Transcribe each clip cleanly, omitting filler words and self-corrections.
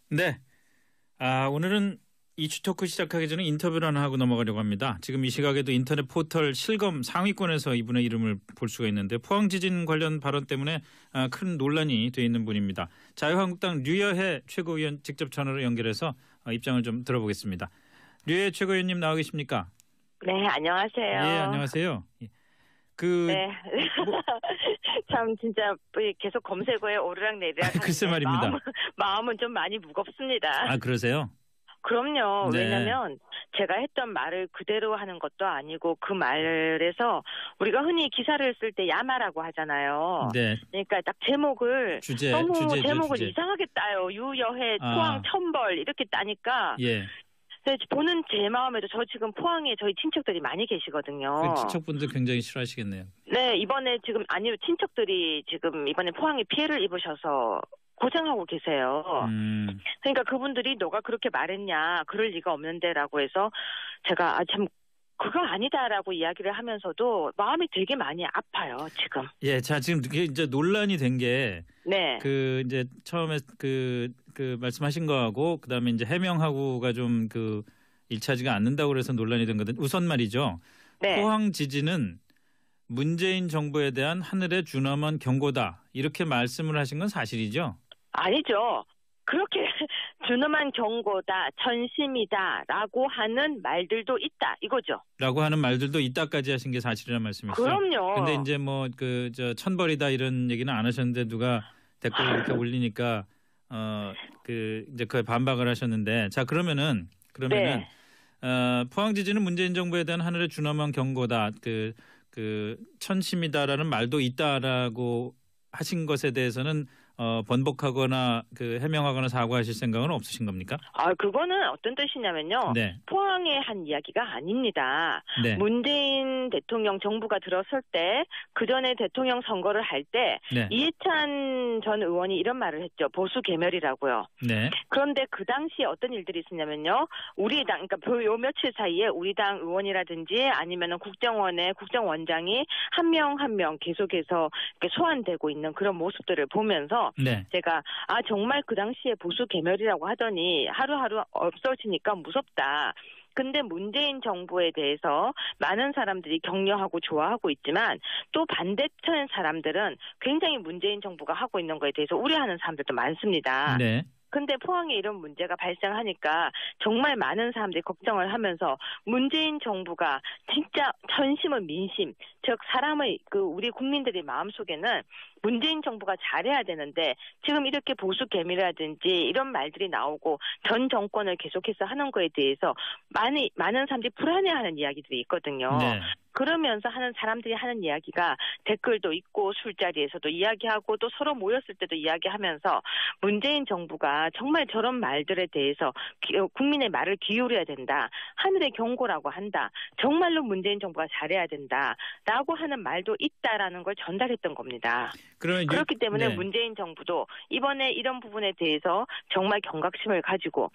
네. 오늘은 이슈 토크 시작하기 전에 인터뷰를 하나 하고 넘어가려고 합니다. 지금 이 시각에도 인터넷 포털 실검 상위권에서 이분의 이름을 볼 수가 있는데 포항 지진 관련 발언 때문에 큰 논란이 돼 있는 분입니다. 자유한국당 류여해 최고위원 직접 전화로 연결해서 입장을 좀 들어보겠습니다. 류여해 최고위원님 나와 계십니까? 네, 안녕하세요. 예, 안녕하세요. 네. 참 진짜 계속 검색어에 오르락내리락 글쎄 말입니다. 마음은 좀 많이 무겁습니다. 아, 그러세요? 그럼요. 네. 왜냐하면 제가 했던 말을 그대로 하는 것도 아니고 그 말에서 우리가 흔히 기사를 쓸 때 야마라고 하잖아요. 네. 그러니까 딱 제목을 너무 제목을 주제. 이상하게 따요. 유여해, 포항, 천벌 이렇게 따니까 예. 보는 제 마음에도 저 지금 포항에 저희 친척들이 많이 계시거든요. 그 친척분들 굉장히 싫어하시겠네요. 네, 이번에 지금 친척들이 지금 이번에 포항에 피해를 입으셔서 고생하고 계세요. 그러니까 그분들이 너가 그렇게 말했냐, 그럴 리가 없는데라고 해서 제가 참 그거 아니다라고 이야기를 하면서도 마음이 되게 많이 아파요, 지금. 예, 자, 지금 이제 논란이 된 게 네. 이제 처음에 그 말씀하신 거하고 그다음에 이제 해명하고가 좀 일치하지가 않는다고 그래서 논란이 된 거든. 우선 말이죠. 네. 포항 지진은 문재인 정부에 대한 하늘의 준엄한 경고다. 이렇게 말씀을 하신 건 사실이죠? 아니죠. 그렇게 준엄한 경고다, 전심이다라고 하는 말들도 있다 이거죠. 라고 하는 말들도 있다까지 하신 게 사실이라는 말씀이시죠? 그럼요. 근데 이제 천벌이다 이런 얘기는 안 하셨는데 누가 댓글을 이렇게 올리니까 이제 그에 반박을 하셨는데, 자 그러면은 네. 포항 지진은 문재인 정부에 대한 하늘의 준엄한 경고다. 천심이다라는 말도 있다라고 하신 것에 대해서는 번복하거나 해명하거나 사과하실 생각은 없으신 겁니까? 그거는 어떤 뜻이냐면요. 네. 포항에 한 이야기가 아닙니다. 네. 문재인 대통령 정부가 들어설 때 그전에 대통령 선거를 할 때 네. 이해찬 전 의원이 이런 말을 했죠. 보수 개멸이라고요. 네. 그런데 그 당시에 어떤 일들이 있었냐면요. 우리 당, 그러니까 요 며칠 사이에 우리 당 의원이라든지 아니면은 국정원의 국정원장이 한 명 한 명 계속해서 이렇게 소환되고 있는 그런 모습들을 보면서 네. 제가 정말 그 당시에 보수 개멸이라고 하더니 하루하루 없어지니까 무섭다. 근데 문재인 정부에 대해서 많은 사람들이 격려하고 좋아하고 있지만 또 반대편 사람들은 굉장히 문재인 정부가 하고 있는 거에 대해서 우려하는 사람들도 많습니다. 네. 근데 포항에 이런 문제가 발생하니까 정말 많은 사람들이 걱정을 하면서 문재인 정부가 진짜 전심은 민심, 즉 사람의 우리 국민들의 마음속에는 문재인 정부가 잘해야 되는데 지금 이렇게 보수 개미라든지 이런 말들이 나오고 전 정권을 계속해서 하는 거에 대해서 많은 사람들이 불안해하는 이야기들이 있거든요. 네. 그러면서 사람들이 하는 이야기가 댓글도 있고 술자리에서도 이야기하고 또 서로 모였을 때도 이야기하면서 문재인 정부가 정말 저런 말들에 대해서 국민의 말을 기울여야 된다. 하늘의 경고라고 한다. 정말로 문재인 정부가 잘해야 된다라고 하는 말도 있다라는 걸 전달했던 겁니다. 그렇기 때문에 네. 문재인 정부도 이번에 이런 부분에 대해서 정말 경각심을 가지고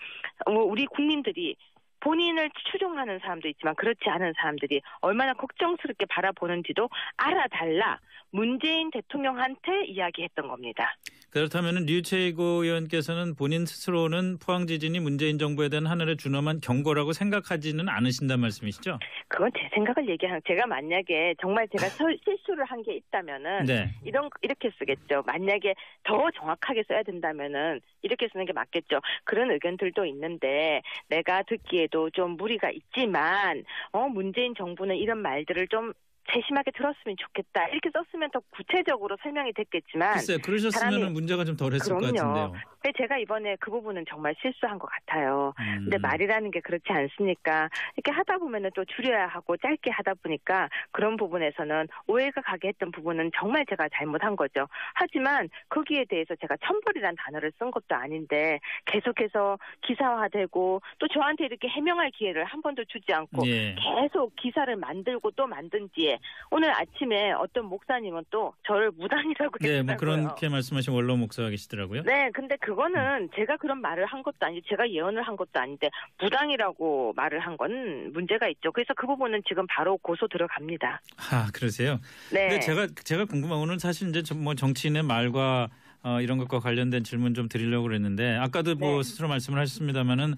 우리 국민들이 본인을 추종하는 사람도 있지만 그렇지 않은 사람들이 얼마나 걱정스럽게 바라보는지도 알아달라 문재인 대통령한테 이야기했던 겁니다. 그렇다면 류 최고위원께서는 본인 스스로는 포항 지진이 문재인 정부에 대한 하늘의 준엄한 경고라고 생각하지는 않으신다는 말씀이시죠? 그건 제 생각을 제가 만약에 정말 제가 실수를 한 게 있다면은 네. 이렇게 쓰겠죠. 만약에 더 정확하게 써야 된다면은 이렇게 쓰는 게 맞겠죠. 그런 의견들도 있는데 내가 듣기에도 좀 무리가 있지만 문재인 정부는 이런 말들을 좀 세심하게 들었으면 좋겠다. 이렇게 썼으면 더 구체적으로 설명이 됐겠지만. 글쎄요. 그러셨으면 문제가 좀 덜했을 것 같은데요. 근데 제가 이번에 그 부분은 정말 실수한 것 같아요. 근데 말이라는 게 그렇지 않습니까? 이렇게 하다 보면은 또 줄여야 하고 짧게 하다 보니까 그런 부분에서는 오해가 가게 했던 부분은 정말 제가 잘못한 거죠. 하지만 거기에 대해서 제가 천벌이라는 단어를 쓴 것도 아닌데 계속해서 기사화되고 또 저한테 이렇게 해명할 기회를 한 번도 주지 않고 예. 계속 기사를 만들고 또 만든 뒤에 오늘 아침에 어떤 목사님은 또 저를 무당이라고 네, 했더라고요. 뭐 그렇게 말씀하신 원로 목사가 계시더라고요. 네, 근데 그거는 제가 그런 말을 한 것도 아니고 제가 예언을 한 것도 아닌데 무당이라고 말을 한 건 문제가 있죠. 그래서 그 부분은 지금 바로 고소 들어갑니다. 아, 그러세요? 네. 근데 제가 궁금한 거는 사실 이제 뭐 정치인의 말과 이런 것과 관련된 질문 좀 드리려고 그랬는데 아까도 뭐 스스로 말씀을 하셨습니다마는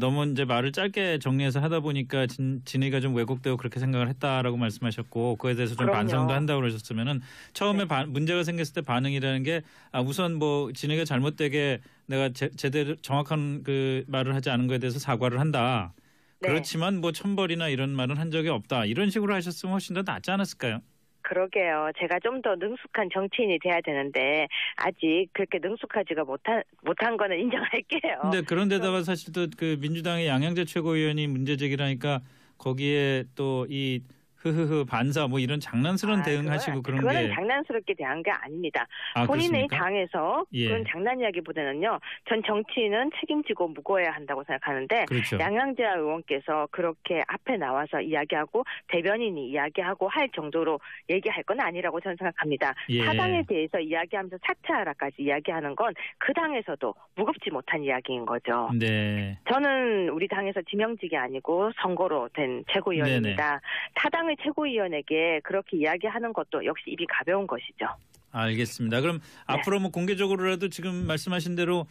너무 이제 말을 짧게 정리해서 하다 보니까 진위가 좀 왜곡되고 그렇게 생각을 했다라고 말씀하셨고 그에 대해서 좀 그럼요. 반성도 한다고 그러셨으면은 처음에 문제가 생겼을 때 반응이라는 게 우선 뭐 진위가 잘못되게 내가 제대로 정확한 그 말을 하지 않은 거에 대해서 사과를 한다. 네. 그렇지만 뭐 천벌이나 이런 말은 한 적이 없다. 이런 식으로 하셨으면 훨씬 더 낫지 않았을까요? 그러게요. 제가 좀 더 능숙한 정치인이 돼야 되는데 아직 그렇게 능숙하지가 못한 거는 인정할게요. 근데 그런데다가 사실 또 그 민주당의 양양재 최고위원이 문제 제기를 하니까 거기에 또 이 흐흐흐 반사 뭐 이런 장난스러운 대응하시고 그런 게 그거는 장난스럽게 대한 게 아닙니다. 본인의 그렇습니까? 당에서 예. 그런 장난 이야기보다는요. 전 정치인은 책임지고 무거워야 한다고 생각하는데 그렇죠. 양양재 의원께서 그렇게 앞에 나와서 이야기하고 대변인이 이야기하고 할 정도로 얘기할 건 아니라고 저는 생각합니다. 예. 사당에 대해서 이야기하면서 사퇴하라까지 이야기하는 건 그 당에서도 무겁지 못한 이야기인 거죠. 네. 저는 우리 당에서 지명직이 아니고 선거로 된 최고위원입니다. 타당의 최고위원에게 그렇게 이야기하는 것도 역시 입이 가벼운 것이죠. 알겠습니다. 그럼 앞으로 뭐 공개적으로라도 지금 말씀하신 대로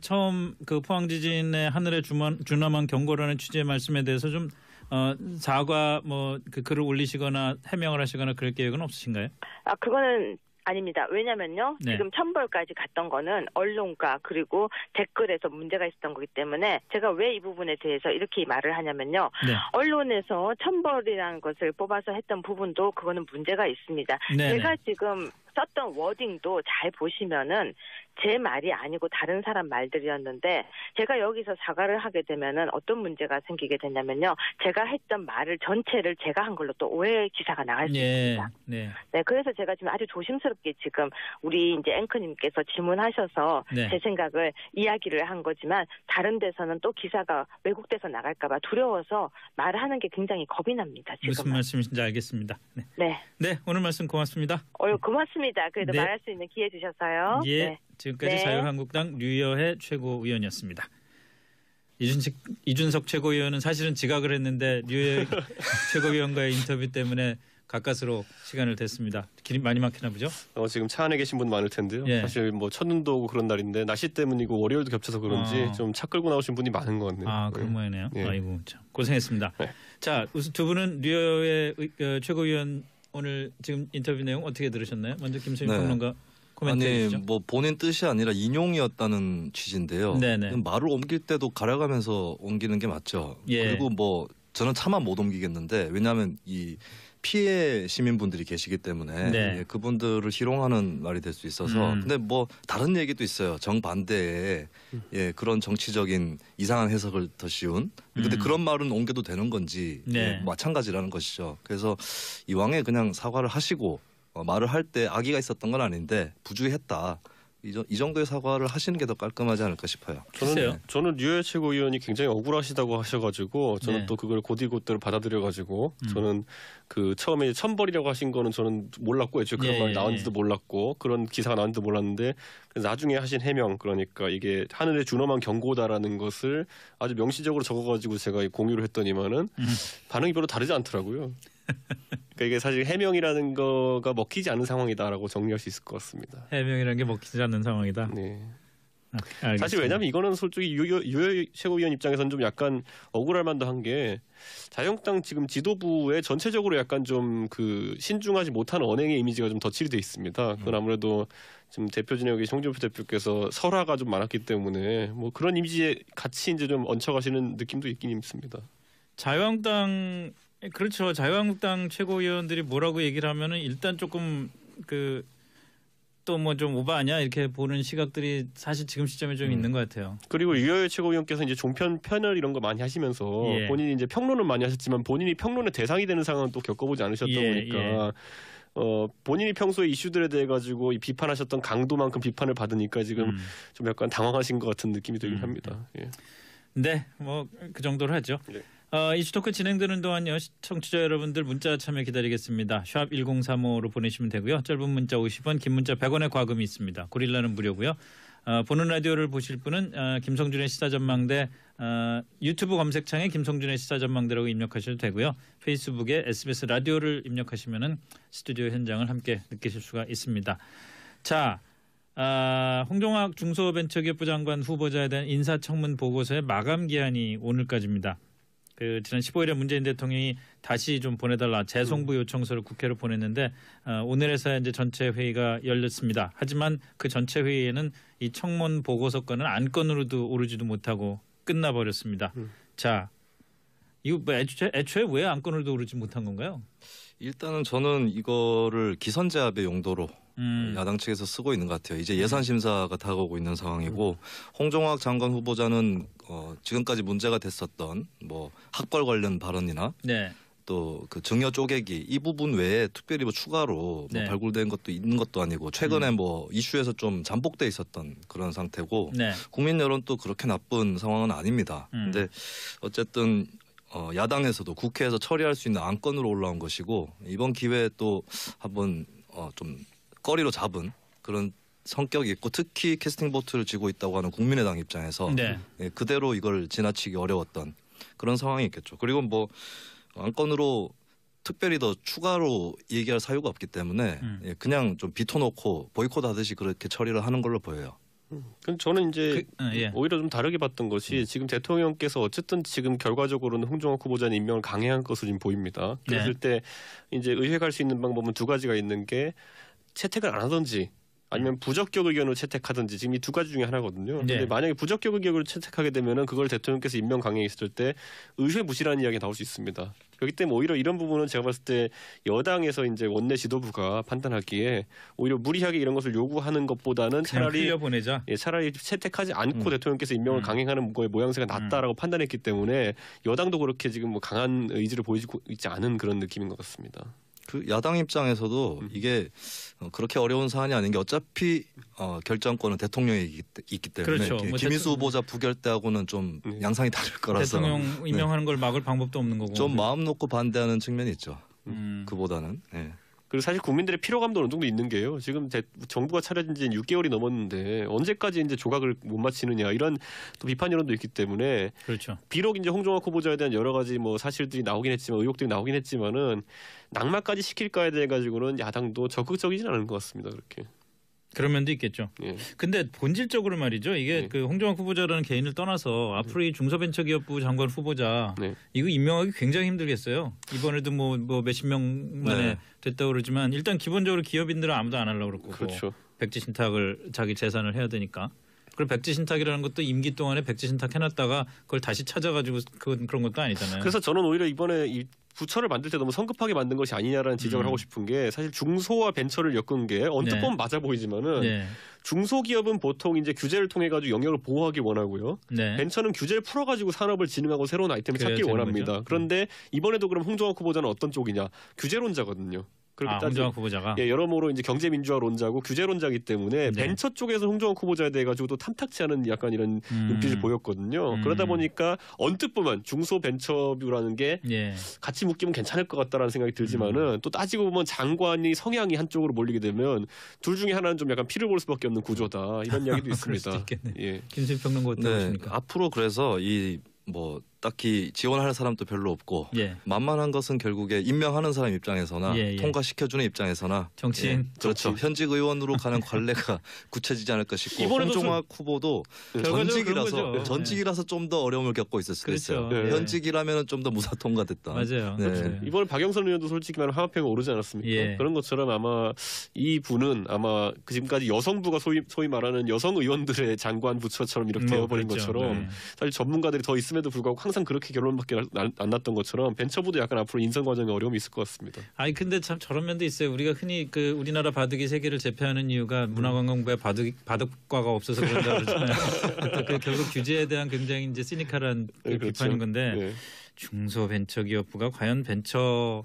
처음 그 포항 지진의 하늘에 준엄한 경고라는 취지의 말씀에 대해서 좀 사과 뭐 그 글을 올리시거나 해명을 하시거나 그럴 계획은 없으신가요? 그거는 아닙니다. 왜냐면요. 네. 지금 천벌까지 갔던 거는 언론과 그리고 댓글에서 문제가 있었던 거기 때문에 제가 왜 이 부분에 대해서 이렇게 말을 하냐면요. 네. 언론에서 천벌이라는 것을 뽑아서 했던 부분도 그거는 문제가 있습니다. 네네. 제가 지금 썼던 워딩도 잘 보시면은 제 말이 아니고 다른 사람 말들이었는데 제가 여기서 사과를 하게 되면은 어떤 문제가 생기게 되냐면요. 제가 했던 말을 전체를 제가 한 걸로 또 오해 기사가 나갈 수 있습니다. 네. 네, 그래서 제가 지금 아주 조심스럽게 지금 우리 이제 앵커님께서 질문하셔서 네. 제 생각을 이야기를 한 거지만 다른 데서는 또 기사가 왜곡돼서 나갈까봐 두려워서 말하는 게 굉장히 겁이 납니다. 지금은. 무슨 말씀이신지 알겠습니다. 네. 네. 네, 오늘 말씀 고맙습니다. 고맙습니다. 그래도 네. 말할 수 있는 기회 주셔서요. 예, 네. 지금까지 네. 자유한국당 류여해 최고위원이었습니다. 이준석 최고위원은 사실은 지각을 했는데 류여해 최고위원과의 인터뷰 때문에 가까스로 시간을 댔습니다. 길이 많이 막히나 보죠? 지금 차 안에 계신 분 많을 텐데요. 예. 사실 뭐 첫눈도 오고 그런 날인데 날씨 때문이고 월요일도 겹쳐서 그런지 좀 차 끌고 나오신 분이 많은 것 같네요. 그런 모양이네요. 예. 아이고 참 고생했습니다. 네. 자, 우선 두 분은 류여해 최고위원 오늘 지금 인터뷰 내용 어떻게 들으셨나요? 먼저 김수민 평론가 코멘트 해주시죠. 뭐 본인 뜻이 아니라 인용이었다는 취지인데요. 네네. 말을 옮길 때도 가려가면서 옮기는 게 맞죠. 예. 그리고 뭐 저는 차마 못 옮기겠는데 왜냐하면 이 피해 시민분들이 계시기 때문에 네. 예, 그분들을 희롱하는 말이 될 수 있어서 근데 뭐 다른 얘기도 있어요. 정반대의 그런 정치적인 이상한 해석을 더 쉬운 근데 그런 말은 옮겨도 되는 건지 네. 마찬가지라는 것이죠. 그래서 이왕에 그냥 사과를 하시고 말을 할 때 악의가 있었던 건 아닌데 부주의했다. 이 정도의 사과를 하시는 게 더 깔끔하지 않을까 싶어요. 저는 류여해 최고위원이 굉장히 억울하시다고 하셔가지고 저는 네. 또 그걸 곧이곧대로 받아들여가지고 저는 그 처음에 천벌이라고 하신 거는 저는 몰랐고 애초에 그런 예, 말이 나온지도 몰랐고 그런 기사가 나온지도 몰랐는데 그래서 나중에 하신 해명 그러니까 이게 하늘에 준엄한 경고다라는 것을 아주 명시적으로 적어가지고 제가 공유를 했더니만은 반응이 별로 다르지 않더라고요. 그러니까 이게 사실 해명이라는 거가 먹히지 않는 상황이다라고 정리할 수 있을 것 같습니다. 해명이라는 게 먹히지 않는 상황이다. 네. 알겠습니다. 사실 왜냐하면 이거는 솔직히 유여해 최고위원 입장에서는 좀 약간 억울할 만도 한 게 자유한국당 지금 지도부에 전체적으로 약간 좀 그 신중하지 못한 언행의 이미지가 좀 덧칠이 돼 있습니다. 그건 아무래도 지금 대표 진영의 홍준표 대표께서 설화가 좀 많았기 때문에 뭐 그런 이미지에 같이 이제 좀 얹혀가시는 느낌도 있긴 있습니다. 자유한국당 그렇죠. 자유한국당 최고위원들이 뭐라고 얘기를 하면은 일단 조금 그 또 뭐 좀 오버하냐 이렇게 보는 시각들이 사실 지금 시점에 좀 있는 것 같아요. 그리고 유여해 최고위원께서 이제 종편 패널 이런 거 많이 하시면서 예. 본인이 이제 평론을 많이 하셨지만 본인이 평론의 대상이 되는 상황은 또 겪어보지 않으셨다 보니까 본인이 평소에 이슈들에 대해 가지고 이 비판하셨던 강도만큼 비판을 받으니까 지금 좀 약간 당황하신 것 같은 느낌이 들긴 합니다. 예. 네, 뭐 그 정도로 하죠. 네. 이슈토크 진행되는 동안요. 청취자 여러분들 문자 참여 기다리겠습니다. 샵 1035로 보내시면 되고요. 짧은 문자 50원, 긴 문자 100원의 과금이 있습니다. 고릴라는 무료고요. 보는 라디오를 보실 분은 김성준의 시사전망대 유튜브 검색창에 김성준의 시사전망대라고 입력하셔도 되고요. 페이스북에 SBS 라디오를 입력하시면은 스튜디오 현장을 함께 느끼실 수가 있습니다. 자, 홍종학 중소벤처기업부 장관 후보자에 대한 인사청문 보고서의 마감 기한이 오늘까지입니다. 그 지난 15일에 문재인 대통령이 다시 좀 보내달라 재송부 요청서를 국회로 보냈는데 오늘에서야 이제 전체 회의가 열렸습니다. 하지만 그 전체 회의에는 이 청문 보고서 건은 안건으로도 오르지도 못하고 끝나버렸습니다. 자, 이거 뭐 애초에 왜 안건으로도 오르지 못한 건가요? 일단은 저는 이거를 기선제압의 용도로 야당 측에서 쓰고 있는 것 같아요. 이제 예산 심사가 다가오고 있는 상황이고 홍종학 장관 후보자는 지금까지 문제가 됐었던 뭐 학벌 관련 발언이나 네. 또 그 증여 쪼개기 이 부분 외에 특별히 뭐 추가로 네. 뭐 발굴된 것도 있는 것도 아니고 최근에 뭐 이슈에서 좀 잠복돼 있었던 그런 상태고 네. 국민 여론도 그렇게 나쁜 상황은 아닙니다. 근데 어쨌든 야당에서도 국회에서 처리할 수 있는 안건으로 올라온 것이고 이번 기회에 또 한번 좀 꺼리로 잡은 그런 성격이 있고 특히 캐스팅 보트를 쥐고 있다고 하는 국민의당 입장에서 네. 그대로 이걸 지나치기 어려웠던 그런 상황이 있겠죠. 그리고 뭐 안건으로 특별히 더 추가로 얘기할 사유가 없기 때문에 그냥 좀 비토놓고 보이콧 하듯이 그렇게 처리를 하는 걸로 보여요. 그럼 저는 이제 예. 오히려 좀 다르게 봤던 것이 지금 대통령께서 어쨌든 지금 결과적으로는 홍종학 후보자는 임명을 강행한 것으로 지금 보입니다. 그랬을 때 이제 의회 갈 수 있는 방법은 두 가지가 있는 게 채택을 안 하든지 아니면 부적격 의견으로 채택하든지 지금 이 두 가지 중에 하나거든요. 네. 근데 만약에 부적격 의견으로 채택하게 되면은 그걸 대통령께서 임명 강행했을 때 의회 무시라는 이야기가 나올 수 있습니다. 그렇기 때문에 오히려 이런 부분은 제가 봤을 때 여당에서 이제 원내 지도부가 판단하기에 오히려 무리하게 이런 것을 요구하는 것보다는 차라리 흘려보내자. 차라리 채택하지 않고 대통령께서 임명을 강행하는 거의 모양새가 낫다라고 판단했기 때문에 여당도 그렇게 지금 뭐 강한 의지를 보이고 있지 않은 그런 느낌인 것 같습니다. 그 야당 입장에서도 이게 그렇게 어려운 사안이 아닌 게 어차피 결정권은 대통령이 있기 때문에 그렇죠. 뭐 김희수 후보자 부결 때하고는 좀 양상이 다를 거라서 대통령 임명하는 걸 막을 방법도 없는 거고. 좀 마음 놓고 반대하는 측면이 있죠. 음. 그보다는. 예. 그리고 사실 국민들의 피로감도 어느 정도 있는 게요. 지금 정부가 차려진 지 6개월이 넘었는데 언제까지 이제 조각을 못 맞히느냐 이런 또 비판 여론도 있기 때문에 그렇죠. 비록 이제 홍종학 후보자에 대한 여러 가지 뭐 사실들이 나오긴 했지만 의혹들이 나오긴 했지만은 낙마까지 시킬까에 대해 가지고는 야당도 적극적이진 않은 것 같습니다. 그렇게. 그런 면도 있겠죠. 예. 근데 본질적으로 말이죠. 이게 네. 그 홍종학 후보자라는 개인을 떠나서 앞으로 이 중소벤처기업부 장관 후보자 네. 이거 임명하기 굉장히 힘들겠어요. 이번에도 뭐 몇십 명 만에 네. 됐다고 그러지만 일단 기본적으로 기업인들은 아무도 안 하려고 그러고 그렇죠. 백지 신탁을 자기 재산을 해야 되니까. 그리고 백지 신탁이라는 것도 임기 동안에 백지 신탁 해놨다가 그걸 다시 찾아가지고 그런 것도 아니잖아요. 그래서 저는 오히려 이번에 이 부처를 만들 때 너무 성급하게 만든 것이 아니냐라는 지적을 하고 싶은 게 사실 중소와 벤처를 엮은 게 언뜻 네. 보면 맞아 보이지만은 네. 중소기업은 보통 이제 규제를 통해 가지고 영역을 보호하기 원하고요. 네. 벤처는 규제를 풀어가지고 산업을 진흥하고 새로운 아이템을 그래야 찾기 되는 원합니다. 거죠. 그런데 이번에도 그럼 홍종학 후보자는 어떤 쪽이냐? 규제론자거든요. 그렇게 홍종학 후보자가. 예, 여러모로 이제 경제민주화론자고 규제론자이기 때문에 네. 벤처 쪽에서 홍종학 후보자에 대해 가지고 또 탐탁치 않은 약간 이런 눈빛을 보였거든요. 그러다 보니까 언뜻 보면 중소벤처부라는 게 예. 같이 묶이면 괜찮을 것 같다라는 생각이 들지만은 또 따지고 보면 장관이 성향이 한쪽으로 몰리게 되면 둘 중에 하나는 좀 약간 피를 볼 수밖에 없는 구조다 이런 이야기도 그럴 수도 있습니다. 있겠네. 예. 김수희 평론가 어떻게 네. 보십니까? 앞으로 그래서 이 뭐 딱히 지원할 사람도 별로 없고 예. 만만한 것은 결국에 임명하는 사람 입장에서나 예, 예. 통과시켜주는 입장에서나 정치인. 예, 그렇죠. 현직 의원으로 가는 관례가 굳혀지지 않을까 싶고 이번에도 홍종학 후보도 결과적으로 그런 거죠. 전직이라서 좀 더 어려움을 겪고 있을 수도 그렇죠. 있어요. 네. 현직이라면 좀 더 무사 통과됐다. 맞아요. 네. 그렇죠. 이번에 박영선 의원도 솔직히 말하면 하마평가 오르지 않았습니까? 예. 그런 것처럼 아마 이 분은 아마 그 지금까지 여성부가 소위 말하는 여성 의원들의 장관 부처처럼 이렇게 되어버린 그렇죠. 것처럼 네. 사실 전문가들이 더 있음에도 불구하고 항상 그렇게 결론밖에 안 났던 것처럼 벤처부도 약간 앞으로 인선 과정에 어려움이 있을 것 같습니다. 아니 근데 참 저런 면도 있어요. 우리가 흔히 그 우리나라 바둑이 세계를 제패하는 이유가 문화관광부에 바둑과가 없어서 그런다 그러잖아요. 그 결국 규제에 대한 굉장히 이제 시니컬한 그 네, 그렇죠. 비판인 건데 네. 중소벤처기업부가 과연 벤처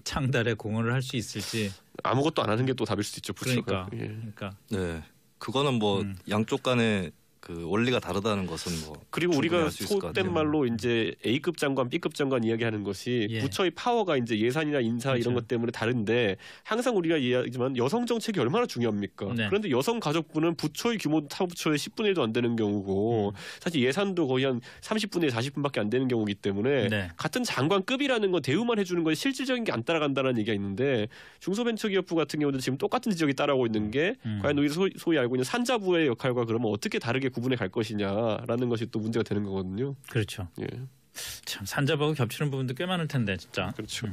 창달에 공헌을 할 수 있을지. 아무것도 안 하는 게 또 답일 수도 있죠. 부처가. 그러니까. 예. 그러니까. 네, 그거는 뭐 양쪽 간에 그 원리가 다르다는 것은 뭐 그리고 충분히 우리가 알수 있을 것 속된 같아요. 말로 이제 A급 장관, B급 장관 이야기하는 것이 예. 부처의 파워가 이제 예산이나 인사 그렇죠. 이런 것 때문에 다른데 항상 우리가 이야기하지만 여성 정책이 얼마나 중요합니까? 네. 그런데 여성가족부는 부처의 규모 타부처의 10분의 1도 안 되는 경우고 사실 예산도 거의 한 30분의 40분밖에 안 되는 경우이기 때문에 네. 같은 장관급이라는 건 대우만 해주는 건 실질적인 게 안 따라간다는 얘기가 있는데 중소벤처기업부 같은 경우도 지금 똑같은 지적이 따라오고 있는 게 과연 우리 소위 알고 있는 산자부의 역할과 그러면 어떻게 다르게 구분해 갈 것이냐라는 것이 또 문제가 되는 거거든요. 그렇죠. 예, 참 산자부하고 겹치는 부분도 꽤 많을 텐데 진짜. 그렇죠.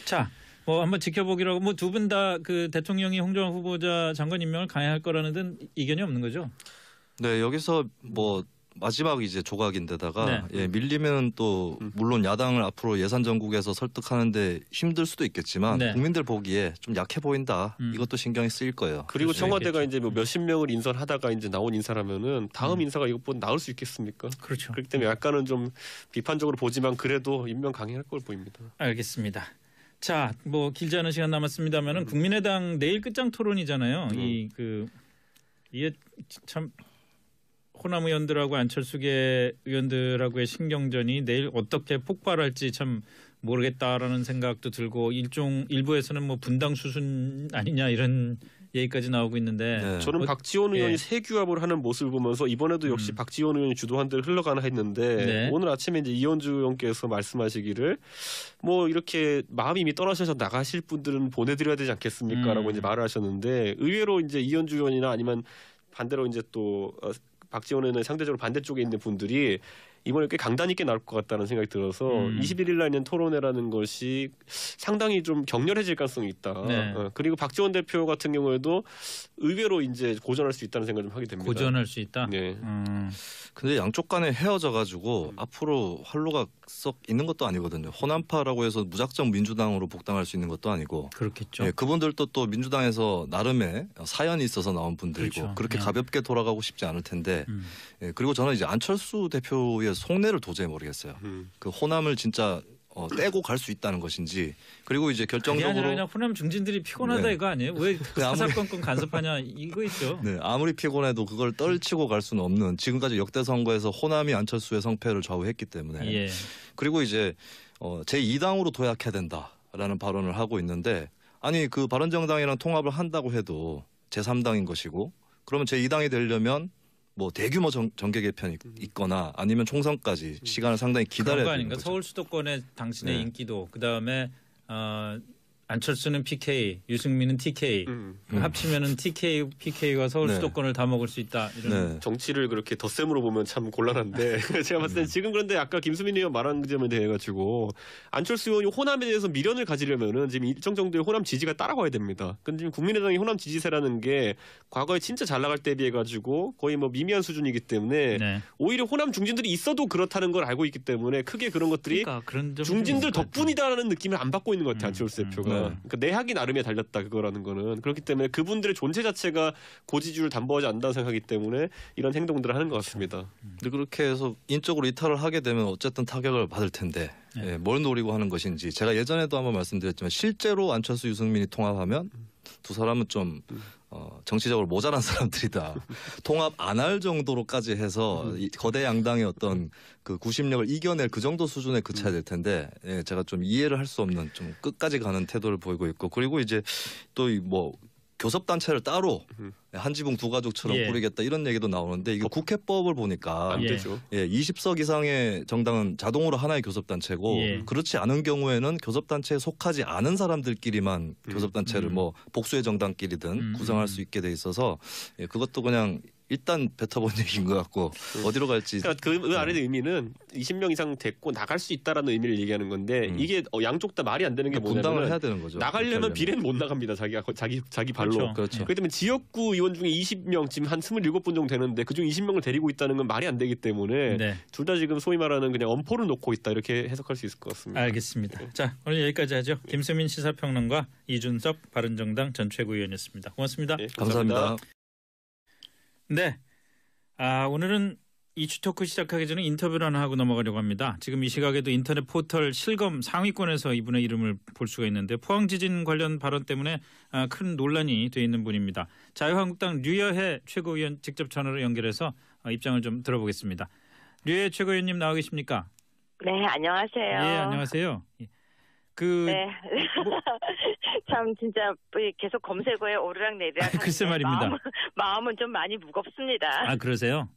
자, 뭐 한번 지켜보기로 하고 뭐 두 분 다 그 대통령이 홍정화 후보자 장관 임명을 강행할 거라는 데는 이견이 없는 거죠? 네, 여기서 뭐 마지막 이제 조각인데다가 네. 예, 밀리면 또 물론 야당을 앞으로 예산 전국에서 설득하는데 힘들 수도 있겠지만 네. 국민들 보기에 좀 약해 보인다. 이것도 신경이 쓰일 거예요. 그리고 그럴 수 청와대가 있겠죠. 이제 뭐 몇십 명을 인선하다가 이제 나온 인사라면은 다음 인사가 이것보다 나을 수 있겠습니까? 그렇죠. 그렇기 때문에 약간은 좀 비판적으로 보지만 그래도 임명 강행할 걸 보입니다. 알겠습니다. 자, 뭐 길지 않은 시간 남았습니다만은 국민의당 내일 끝장 토론이잖아요. 이게 참 호남 의원들하고 안철수계 의원들하고의 신경전이 내일 어떻게 폭발할지 참 모르겠다라는 생각도 들고 일부에서는 뭐 분당 수순 아니냐 이런 얘기까지 나오고 있는데 네. 저는 박지원 의원이 예. 세규합을 하는 모습을 보면서 이번에도 역시 박지원 의원이 주도한 대로 흘러가나 했는데 네. 오늘 아침에 이제 이현주 의원께서 말씀하시기를 뭐 이렇게 마음이 이미 떠나셔서 나가실 분들은 보내드려야 되지 않겠습니까라고 이제 말을 하셨는데 의외로 이제 이현주 의원이나 아니면 반대로 이제 또 박지원 의원은 상대적으로 반대쪽에 있는 분들이 이번에 꽤 강단 있게 나올 것 같다는 생각이 들어서 21일 날 있는 토론회라는 것이 상당히 좀 격렬해질 가능성이 있다. 네. 그리고 박지원 대표 같은 경우에도 의외로 이제 고전할 수 있다는 생각을 좀 하게 됩니다. 고전할 수 있다. 네. 근데 양쪽 간에 헤어져 가지고 앞으로 활로가 썩 있는 것도 아니거든요. 호남파라고 해서 무작정 민주당으로 복당할 수 있는 것도 아니고. 그렇겠죠. 예, 그분들도 또 민주당에서 나름의 사연이 있어서 나온 분들이고 그렇죠. 그렇게 네. 가볍게 돌아가고 싶지 않을 텐데 예, 그리고 저는 이제 안철수 대표의 속내를 도저히 모르겠어요. 그 호남을 진짜 떼고 갈 수 있다는 것인지 그리고 이제 그게 아니라 결정적으로 그냥 호남 중진들이 피곤하다 네. 이거 아니에요? 왜 아무리- 사사건건 간섭하냐 이거 있죠. 네, 아무리 피곤해도 그걸 떨치고 갈 수는 없는 지금까지 역대 선거에서 호남이 안철수의 성패를 좌우했기 때문에 예. 그리고 이제 제2당으로 도약해야 된다라는 발언을 하고 있는데 아니 그 바른정당이랑 통합을 한다고 해도 제3당인 것이고 그러면 제2당이 되려면 뭐 대규모 정계 개편이 있거나 아니면 총선까지 시간을 상당히 그런 기다려야 거 되는 아닌가? 거죠. 서울 수도권의 당신의 네. 인기도 그다음에 안철수는 PK, 유승민은 TK 합치면은 TK, PK가 서울 네. 수도권을 다 먹을 수 있다 이런. 네. 정치를 그렇게 덧셈으로 보면 참 곤란한데 제가 봤을 때 지금 그런데 아까 김수민 의원 말한 그 점에 대해 가지고 안철수 의원이 호남에 대해서 미련을 가지려면은 지금 일정 정도의 호남 지지가 따라와야 됩니다. 근데 지금 국민의당의 호남 지지세라는 게 과거에 진짜 잘 나갈 때에 비해 가지고 거의 뭐 미미한 수준이기 때문에 네. 오히려 호남 중진들이 있어도 그렇다는 걸 알고 있기 때문에 크게 그런 것들이 그러니까 그런 점이 중진들 좀 있을 것 같아요. 덕분이다라는 느낌을 안 받고 있는 것 같아요. 안철수 대표가. 네. 그러니까 내학이 나름에 달렸다 그거라는 거는. 그렇기 때문에 그분들의 존재 자체가 고지주를 담보하지 않는다는 생각이기 때문에 이런 행동들을 하는 것 같습니다. 근데 그렇게 해서 인적으로 이탈을 하게 되면 어쨌든 타격을 받을 텐데 예, 뭘 노리고 하는 것인지 제가 예전에도 한번 말씀드렸지만 실제로 안철수 유승민이 통합하면 두 사람은 좀 정치적으로 모자란 사람들이다. 통합 안 할 정도로까지 해서 이 거대 양당의 어떤 그 구심력을 이겨낼 그 정도 수준에 그쳐야 될 텐데 예, 제가 좀 이해를 할 수 없는 좀 끝까지 가는 태도를 보이고 있고 그리고 이제 또 뭐 교섭단체를 따로 한 지붕 두 가족처럼 예. 꾸리겠다 이런 얘기도 나오는데 이거 국회법을 보니까 안 예. 되죠. 예, 20석 이상의 정당은 자동으로 하나의 교섭단체고 예. 그렇지 않은 경우에는 교섭단체에 속하지 않은 사람들끼리만 교섭단체를 뭐 복수의 정당끼리든 구성할 수 있게 돼 있어서 예, 그것도 그냥 일단 뱉어본 얘기인 것 같고 어디로 갈지 그러니까 그 안에 의미는 20명 이상 됐고 나갈 수 있다라는 의미를 얘기하는 건데 이게 양쪽 다 말이 안 되는 게 분당을 뭐냐면 해야 되는 거죠. 나가려면 비례는 못 나갑니다. 자기 발로. 그렇죠. 그렇죠. 그렇기 때문에 지역구 의원 중에 20명 지금 한 27분 정도 되는데 그중 20명을 데리고 있다는 건 말이 안 되기 때문에 네. 둘 다 지금 소위 말하는 그냥 엄포를 놓고 있다 이렇게 해석할 수 있을 것 같습니다. 알겠습니다. 자 오늘 여기까지 하죠. 김수민 시사평론가 이준석 바른정당 전 최고위원이었습니다. 고맙습니다. 네, 감사합니다. 네. 오늘은 이슈 토크 시작하기 전에 인터뷰를 하나 하고 넘어가려고 합니다. 지금 이 시각에도 인터넷 포털 실검 상위권에서 이분의 이름을 볼 수가 있는데 포항 지진 관련 발언 때문에 큰 논란이 돼 있는 분입니다. 자유한국당 류여해 최고위원 직접 전화로 연결해서 입장을 좀 들어보겠습니다. 류혜 최고위원님 나와 계십니까? 네, 안녕하세요. 예, 안녕하세요. 네. 참 진짜 계속 검색어에 오르락내리락 글쎄 말입니다. 마음은 좀 많이 무겁습니다. 아, 그러세요?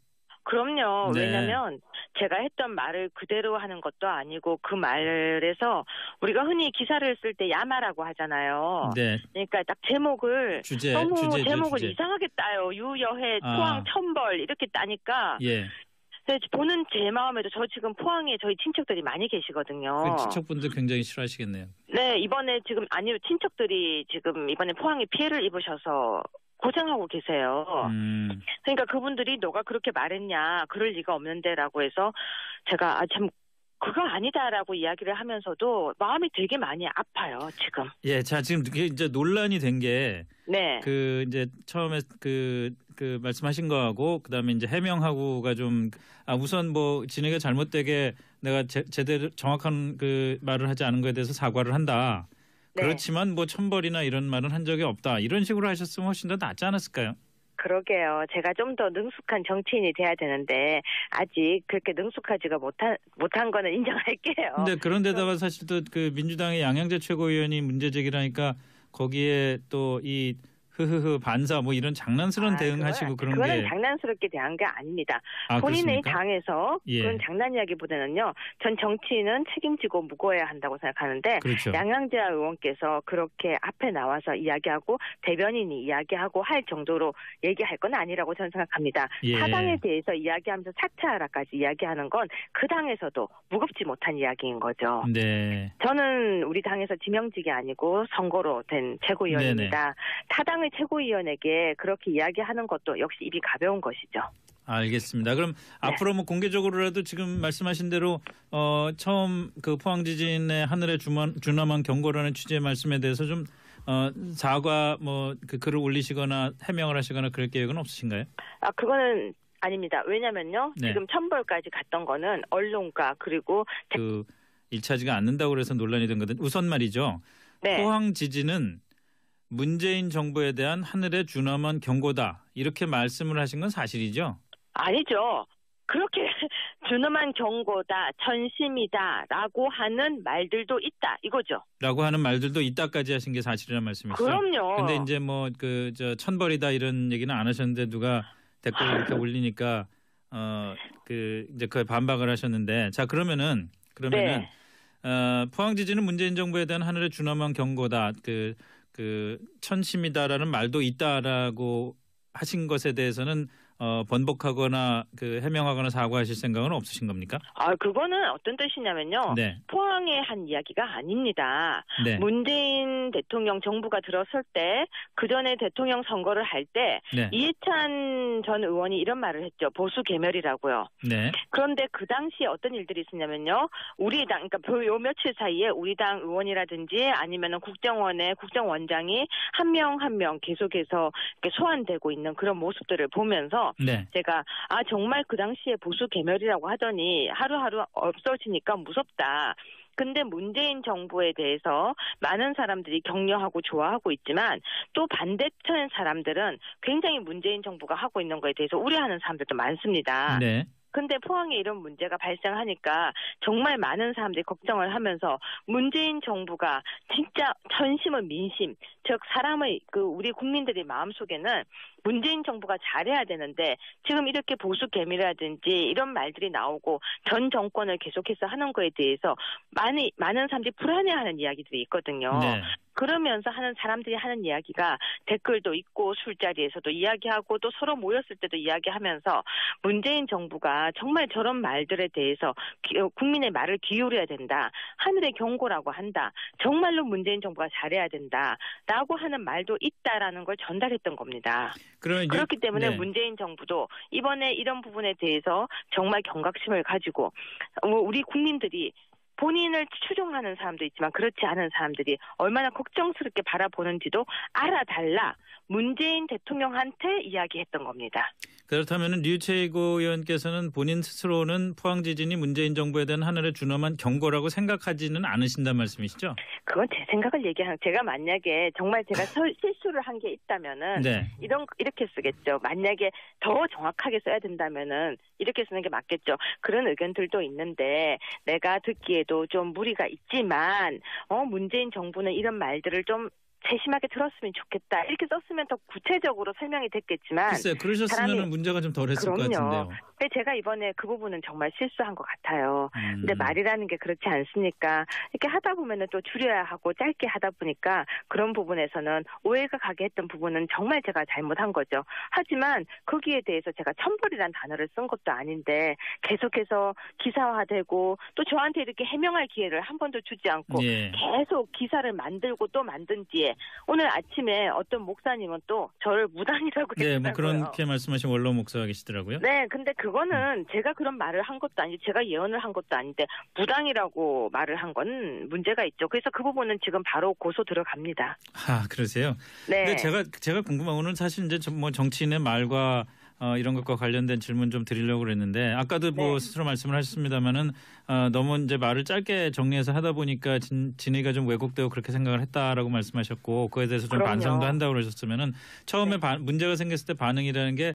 그럼요. 네. 왜냐하면 제가 했던 말을 그대로 하는 것도 아니고 그 말에서 우리가 흔히 기사를 쓸 때 야마라고 하잖아요. 네. 그러니까 딱 제목을 너무 주제죠, 제목을 주제. 이상하게 따요. 유여해, 포항, 천벌 이렇게 따니까 예. 보는 제 마음에도 저 지금 포항에 저희 친척들이 많이 계시거든요. 그 친척분들 굉장히 싫어하시겠네요. 네, 이번에 지금 친척들이 지금 이번에 포항에 피해를 입으셔서 고생하고 계세요. 그러니까 그분들이 너가 그렇게 말했냐, 그럴 리가 없는데라고 해서 제가 참 그거 아니다라고 이야기를 하면서도 마음이 되게 많이 아파요, 지금. 예, 자 지금 이제 논란이 된 게 네. 이제 처음에 그 말씀하신 거하고 그다음에 이제 해명하고가 좀 우선 뭐 진행이 잘못되게 내가 제대로 정확한 그 말을 하지 않은 거에 대해서 사과를 한다. 네. 그렇지만 뭐 천벌이나 이런 말은 한 적이 없다. 이런 식으로 하셨으면 훨씬 더 낫지 않았을까요? 그러게요. 제가 좀 더 능숙한 정치인이 돼야 되는데 아직 그렇게 능숙하지가 못한 거는 인정할게요. 근데 그런데다가 사실 또 그 민주당의 양양재 최고위원이 문제 제기하니까 거기에 또 이 흐흐흐 반사 뭐 이런 장난스러운 대응하시고 그런 게 그거는 장난스럽게 대한 게 아닙니다. 아, 본인의 그렇습니까? 당에서 예. 그건 장난이야기보다는요. 전 정치인은 책임지고 무거워야 한다고 생각하는데 그렇죠. 양양재 의원께서 그렇게 앞에 나와서 이야기하고 대변인이 이야기하고 할 정도로 얘기할 건 아니라고 저는 생각합니다. 예. 사당에 대해서 이야기하면서 사퇴하라까지 이야기하는 건 그 당에서도 무겁지 못한 이야기인 거죠. 네. 저는 우리 당에서 지명직이 아니고 선거로 된 최고위원입니다. 타당의 최고위원에게 그렇게 이야기하는 것도 역시 입이 가벼운 것이죠. 알겠습니다. 그럼 앞으로 뭐 공개적으로라도 지금 말씀하신 대로 처음 그 포항 지진의 하늘에 준엄한 경고라는 취지의 말씀에 대해서 좀 사과 뭐 그 글을 올리시거나 해명을 하시거나 그럴 계획은 없으신가요? 그거는 아닙니다. 왜냐면요. 네. 지금 천벌까지 갔던 거는 언론과 그리고 그 일차지가 않는다고 그래서 논란이 된 거든. 우선 말이죠. 네. 포항 지진은 문재인 정부에 대한 하늘에 준엄한 경고다. 이렇게 말씀을 하신 건 사실이죠? 아니죠. 그렇게 준엄한 경고다, 전심이다라고 하는 말들도 있다 이거죠. 라고 하는 말들도 이따까지 하신 게 사실이라는 말씀이시죠? 그럼요. 근데 이제 뭐 천벌이다 이런 얘기는 안 하셨는데 누가 댓글 이렇게 올리니까 이제 그에 반박을 하셨는데 자 그러면은 네. 포항 지진은 문재인 정부에 대한 하늘의 준엄한 경고다. 그 천심이다라는 말도 있다라고 하신 것에 대해서는 번복하거나 해명하거나 사과하실 생각은 없으신 겁니까? 그거는 어떤 뜻이냐면요. 네. 포항에 한 이야기가 아닙니다. 네. 문재인 대통령 정부가 들어설 때 그전에 대통령 선거를 할 때 네. 이해찬 전 의원이 이런 말을 했죠. 보수 개멸이라고요. 네. 그런데 그 당시에 어떤 일들이 있었냐면요. 우리 당, 그러니까 요 며칠 사이에 우리 당 의원이라든지 아니면은 국정원의 국정원장이 한 명 한 명 계속해서 이렇게 소환되고 있는 그런 모습들을 보면서 네. 제가 정말 그 당시에 보수 개멸이라고 하더니 하루하루 없어지니까 무섭다. 근데 문재인 정부에 대해서 많은 사람들이 격려하고 좋아하고 있지만 또 반대편 사람들은 굉장히 문재인 정부가 하고 있는 거에 대해서 우려하는 사람들도 많습니다. 네. 근데 포항에 이런 문제가 발생하니까 정말 많은 사람들이 걱정을 하면서 문재인 정부가 진짜 전심은 민심, 즉 사람의 우리 국민들의 마음속에는 문재인 정부가 잘해야 되는데 지금 이렇게 보수 개미라든지 이런 말들이 나오고 전 정권을 계속해서 하는 거에 대해서 많은 사람들이 불안해하는 이야기들이 있거든요. 네. 그러면서 사람들이 하는 이야기가 댓글도 있고 술자리에서도 이야기하고 또 서로 모였을 때도 이야기하면서 문재인 정부가 정말 저런 말들에 대해서 국민의 말을 기울여야 된다. 하늘의 경고라고 한다. 정말로 문재인 정부가 잘해야 된다라고 하는 말도 있다라는 걸 전달했던 겁니다. 그렇기 때문에 네. 문재인 정부도 이번에 이런 부분에 대해서 정말 경각심을 가지고 우리 국민들이 본인을 추종하는 사람도 있지만 그렇지 않은 사람들이 얼마나 걱정스럽게 바라보는지도 알아달라 문재인 대통령한테 이야기했던 겁니다. 그렇다면 류채고 의원께서는 본인 스스로는 포항 지진이 문재인 정부에 대한 하늘의 준엄한 경고라고 생각하지는 않으신다는 말씀이시죠? 그건 제 생각을 얘기하는 제가 만약에 정말 제가 실수를 한 게 있다면은 네. 이렇게 쓰겠죠. 만약에 더 정확하게 써야 된다면은 이렇게 쓰는 게 맞겠죠. 그런 의견들도 있는데 내가 듣기에도 좀 무리가 있지만 문재인 정부는 이런 말들을 좀 세심하게 들었으면 좋겠다. 이렇게 썼으면 더 구체적으로 설명이 됐겠지만 글쎄요. 그러셨으면 문제가 좀 덜했을 것 같은데요. 근데 제가 이번에 그 부분은 정말 실수한 것 같아요. 근데 말이라는 게 그렇지 않습니까? 이렇게 하다 보면은 또 줄여야 하고 짧게 하다 보니까 그런 부분에서는 오해가 가게 했던 부분은 정말 제가 잘못한 거죠. 하지만 거기에 대해서 제가 천벌이란 단어를 쓴 것도 아닌데 계속해서 기사화되고 또 저한테 이렇게 해명할 기회를 한 번도 주지 않고 예. 계속 기사를 만들고 또 만든 뒤에 오늘 아침에 어떤 목사님은 또 저를 무당이라고 네, 했더라고요. 뭐 그렇게 말씀하신 원로 목사가 계시더라고요. 네, 근데 그거는 제가 그런 말을 한 것도 아니고 제가 예언을 한 것도 아닌데 무당이라고 말을 한 건 문제가 있죠. 그래서 그 부분은 지금 바로 고소 들어갑니다. 아, 그러세요? 네. 근데 제가 궁금한 거는 사실 이제 뭐 정치인의 말과 이런 것과 관련된 질문 좀 드리려고 그랬는데 아까도 뭐 네. 스스로 말씀을 하셨습니다만은 너무 이제 말을 짧게 정리해서 하다 보니까 진위가 좀 왜곡되고 그렇게 생각을 했다라고 말씀하셨고 그에 대해서 좀 그럼요. 반성도 한다고 그러셨으면은 처음에 문제가 생겼을 때 반응이라는 게